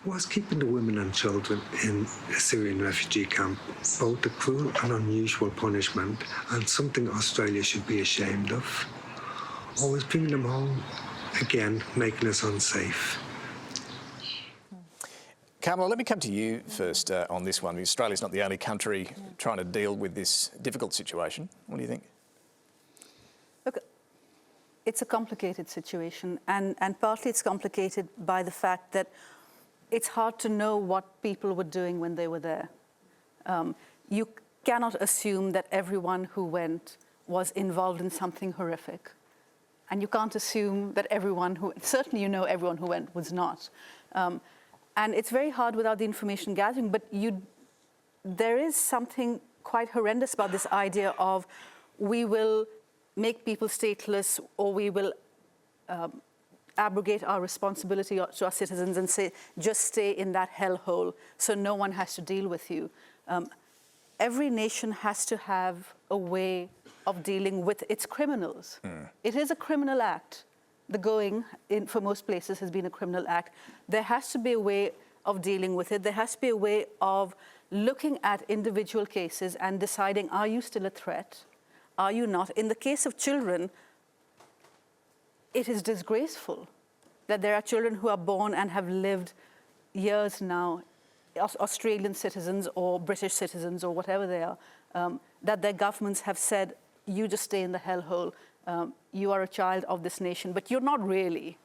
Was keeping the women and children in a Syrian refugee camp both a cruel and unusual punishment and something Australia should be ashamed of? Or was bringing them home again making us unsafe? Kamila, let me come to you first on this one. Australia's not the only country trying to deal with this difficult situation. What do you think? Look, it's a complicated situation, and partly it's complicated by the fact that it's hard to know what people were doing when they were there. You cannot assume that everyone who went was involved in something horrific. And you can't assume that everyone who, certainly you know everyone who went was not. And it's very hard without the information gathering, but there is something quite horrendous about this idea of we will make people stateless, or we will abrogate our responsibility to our citizens and say, just stay in that hellhole so no one has to deal with you. Every nation has to have a way of dealing with its criminals. It is a criminal act. The going in for most places has been a criminal act. There has to be a way of dealing with it. There has to be a way of looking at individual cases and deciding, are you still a threat? Are you not? In the case of children, it is disgraceful that there are children who are born and have lived years now, Australian citizens or British citizens or whatever they are, that their governments have said, you just stay in the hellhole. You are a child of this nation, but you're not really.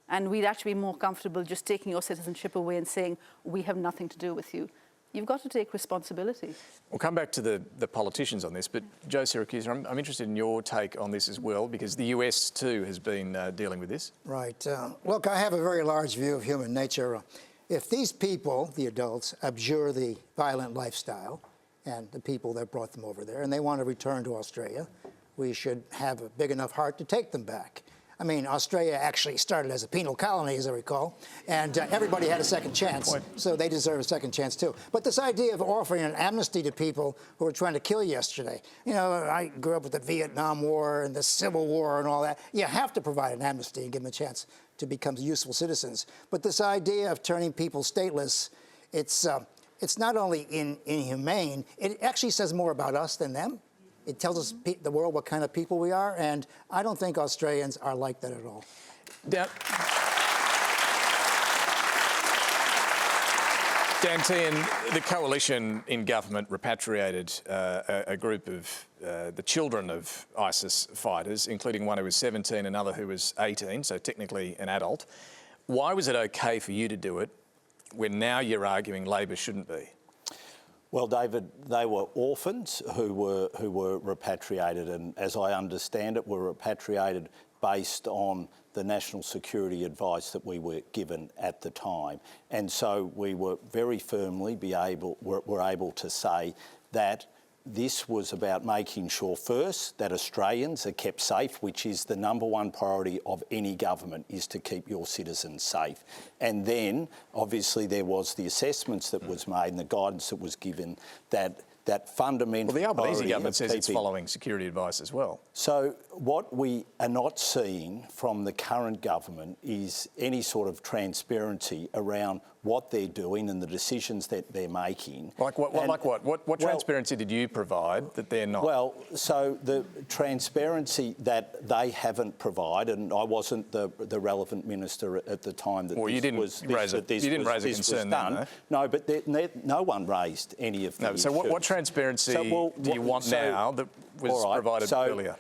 And we'd actually be more comfortable just taking your citizenship away and saying, we have nothing to do with you. You've got to take responsibility. We'll come back to the politicians on this, but Joe Siracusa, I'm interested in your take on this as well, because the US too has been dealing with this. Right. Look, I have a very large view of human nature. If these people, the adults, abjure the violent lifestyle and the people that brought them over there, and they want to return to Australia, we should have a big enough heart to take them back. I mean, Australia actually started as a penal colony, as I recall, and everybody had a second chance, so they deserve a second chance too. But this idea of offering an amnesty to people who were trying to kill yesterday, you know, I grew up with the Vietnam War and the Civil War and all that. You have to provide an amnesty and give them a chance to become useful citizens. But this idea of turning people stateless, it's not only inhumane, it actually says more about us than them. It tells us, the world, what kind of people we are, and I don't think Australians are like that at all. Dan Tehan, the coalition in government repatriated a group of the children of ISIS fighters, including one who was 17, another who was 18, so technically an adult. Why was it okay for you to do it when now you're arguing Labor shouldn't be? Well, David, they were orphans who were repatriated, and as I understand it, were repatriated based on the national security advice that we were given at the time. And so we were very firmly were able to say that this was about making sure first that Australians are kept safe, which is the #1 priority of any government, is to keep your citizens safe. And then obviously there was the assessments that was made and the guidance that was given that fundamental. Well, the Albanese government says it's following security advice as well. So what we are not seeing from the current government is any sort of transparency around what they're doing and the decisions that they're making. Like what? What transparency did you provide that they're not? Well, so the transparency that they haven't provided, and I wasn't the relevant minister at the time that you didn't raise a concern then, no, but no one raised any of these. So what transparency do you want now that was provided earlier?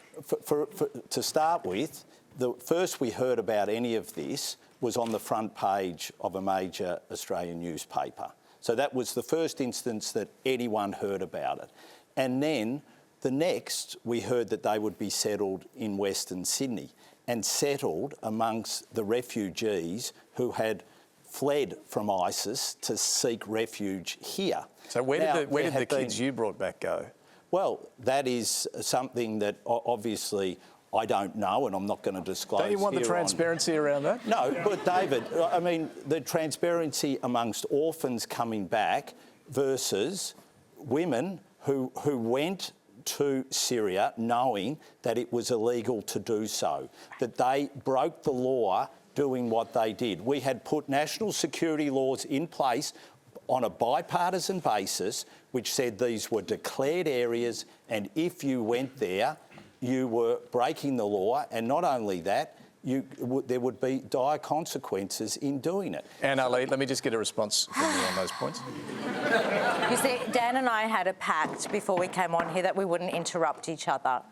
To start with, the first we heard about any of this was on the front page of a major Australian newspaper. So that was the first instance that anyone heard about it. And then the next, we heard that they would be settled in Western Sydney and settled amongst the refugees who had fled from ISIS to seek refuge here. So where did the kids you brought back go? Well, that is something that obviously I don't know, and I'm not going to disclose. Don't you want the transparency around that? No, but David, I mean, the transparency amongst orphans coming back versus women who went to Syria knowing that it was illegal to do so, that they broke the law doing what they did. We had put national security laws in place on a bipartisan basis, which said these were declared areas, and if you went there, you were breaking the law, and not only that, there would be dire consequences in doing it. And Ali, let me just get a response from you on those points. You see, Dan and I had a pact before we came on here that we wouldn't interrupt each other.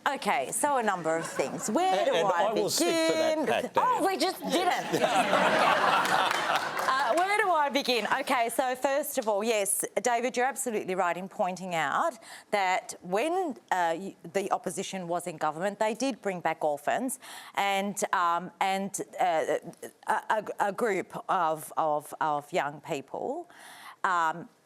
Okay, so a number of things. Where do I begin? will stick to that pact, Dan. Oh, we just didn't. Where do I begin? Okay, so first of all, yes, David, you're absolutely right in pointing out that when the opposition was in government, they did bring back orphans and a group of young people.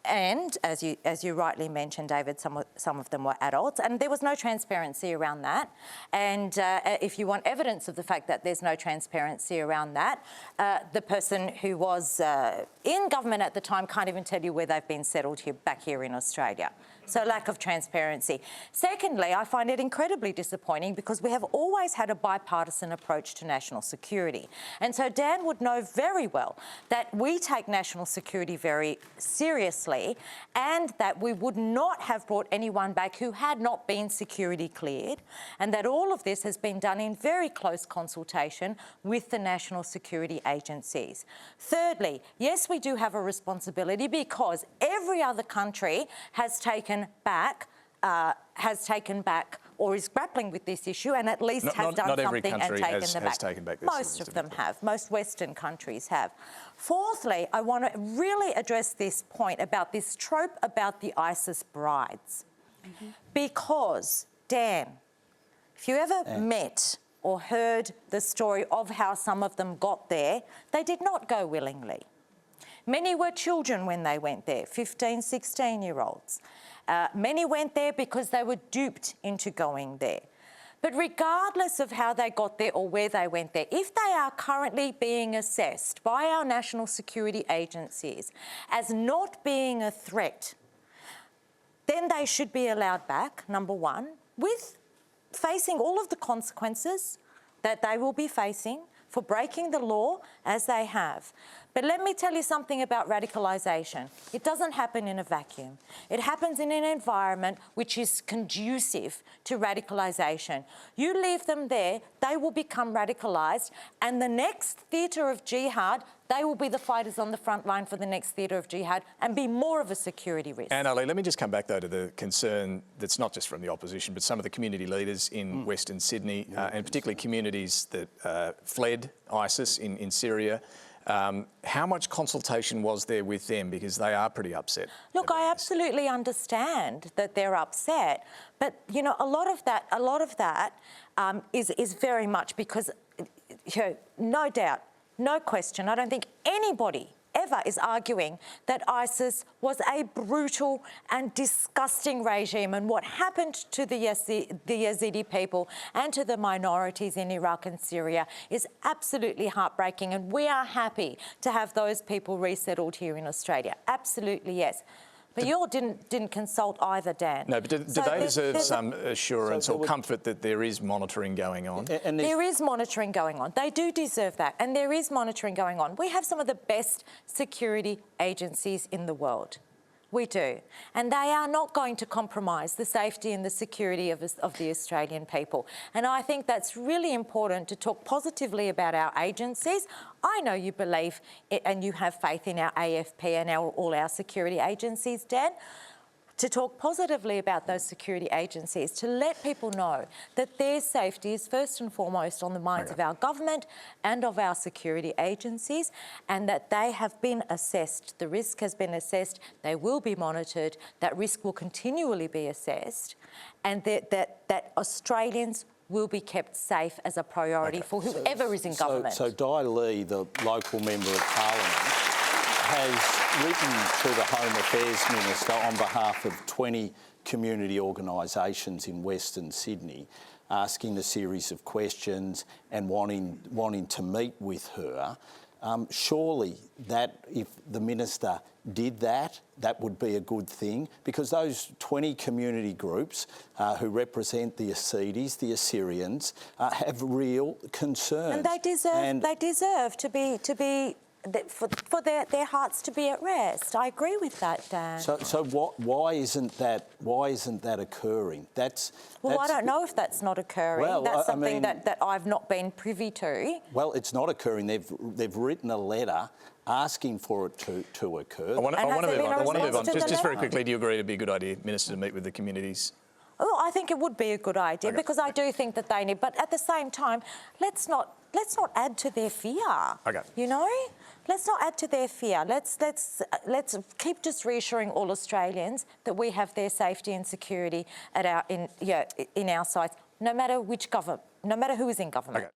And as you rightly mentioned, David, some of them were adults, and there was no transparency around that. And if you want evidence of the fact that there's no transparency around that, the person who was in government at the time can't even tell you where they've been settled back here in Australia. So lack of transparency. Secondly, I find it incredibly disappointing because we have always had a bipartisan approach to national security. And so Dan would know very well that we take national security very seriously and that we would not have brought anyone back who had not been security cleared, and that all of this has been done in very close consultation with the national security agencies. Thirdly, yes, we do have a responsibility because every other country has taken back or is grappling with this issue and at least has done something and taken them back. Taken back this Most of them have. Most Western countries have. Fourthly, I want to really address this point about this trope about the ISIS brides. Because, Dan, if you ever met or heard the story of how some of them got there, they did not go willingly. Many were children when they went there, 15, 16-year-olds. Many went there because they were duped into going there. But regardless of how they got there or where they went there, if they are currently being assessed by our national security agencies as not being a threat, then they should be allowed back, number one, with facing all of the consequences that they will be facing for breaking the law as they have. But let me tell you something about radicalisation. It doesn't happen in a vacuum. It happens in an environment which is conducive to radicalisation. You leave them there, they will become radicalised, and the next theatre of jihad, they will be the fighters on the front line for the next theatre of jihad and be more of a security risk. And Ali, let me just come back though to the concern that's not just from the opposition, but some of the community leaders in Western Sydney, and particularly communities that fled ISIS in Syria. How much consultation was there with them? Because they are pretty upset. Look, I absolutely understand that they're upset, but you know, a lot of that is very much because, you know, no doubt, no question, I don't think anybody ever is arguing that ISIS was a brutal and disgusting regime, and what happened to the Yazidi people and to the minorities in Iraq and Syria is absolutely heartbreaking, and we are happy to have those people resettled here in Australia. Absolutely, yes. But you all didn't consult either, Dan. No, but do they deserve some assurance or comfort that there is monitoring going on? And there is monitoring going on. They do deserve that, and there is monitoring going on. We have some of the best security agencies in the world. We do. And they are not going to compromise the safety and the security of the Australian people. And I think that's really important to talk positively about our agencies. I know you believe and you have faith in our AFP and all our security agencies, Dan. To talk positively about those security agencies, to let people know that their safety is first and foremost on the minds of our government and of our security agencies, and that they have been assessed. The risk has been assessed, they will be monitored, that risk will continually be assessed, and that Australians will be kept safe as a priority for whoever is in government. So Di Lee, the local Member of Parliament, has written to the Home Affairs Minister on behalf of 20 community organisations in Western Sydney, asking a series of questions and wanting to meet with her surely that if the minister did that, that would be a good thing, because those 20 community groups who represent the Yazidis, the Assyrians, have real concerns. And they deserve to be for their hearts to be at rest. I agree with that, Dan. So why isn't that occurring? I don't know if that's not occurring. Well, that's I something mean, that I've not been privy to. Well, it's not occurring. They've written a letter asking for it to occur. I want to move on. Just very letter? quickly, do you agree it'd be a good idea, Minister, to meet with the communities? Oh, I think it would be a good idea because I do think that they need. But at the same time, let's not add to their fear. Okay. You know, let's not add to their fear. Let's keep just reassuring all Australians that we have their safety and security in our sights, no matter which government, no matter who is in government. Okay.